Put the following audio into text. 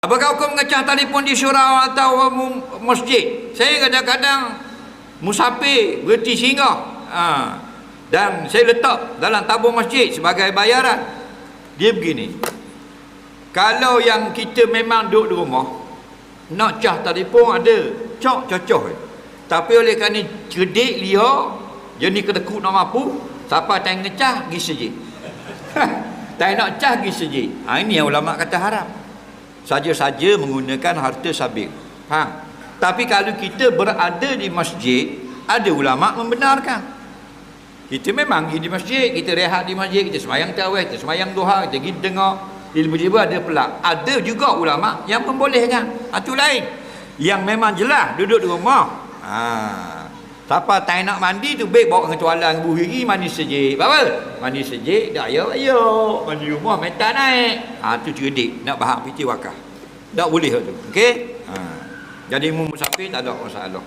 Apakah hukum ngecah telefon di surau atau masjid? Saya kadang-kadang musafir berhenti singgah, dan saya letak dalam tabung masjid sebagai bayaran. Dia begini, kalau yang kita memang duduk di rumah, nak cah telefon ada, cocok. Tapi oleh kerana cerdik liar, jenis kedekut nak mampu, siapa tak ngecah pergi sejid. Tak nak cah pergi sejid. Ini yang ulama kata haram. Saja-saja menggunakan harta sabit. Tapi kalau kita berada di masjid, ada ulama membenarkan. Kita memang pergi di masjid, kita rehat di masjid, kita semayang tarawih, kita semayang duha, kita pergi dengar ilmu ada pelak. Ada juga ulama yang membolehkan. Itu lain. Yang memang jelas duduk di rumah. Siapa tak nak mandi tu baik bawa kecualan buhiri mandi sejik. Apa? Mandi sejik dah ayo. Mandi rumah meta naik. Tu cerdik nak bahang piti wakaf. Tak boleh tu. Okey? Jadi musafir tak ada masalah.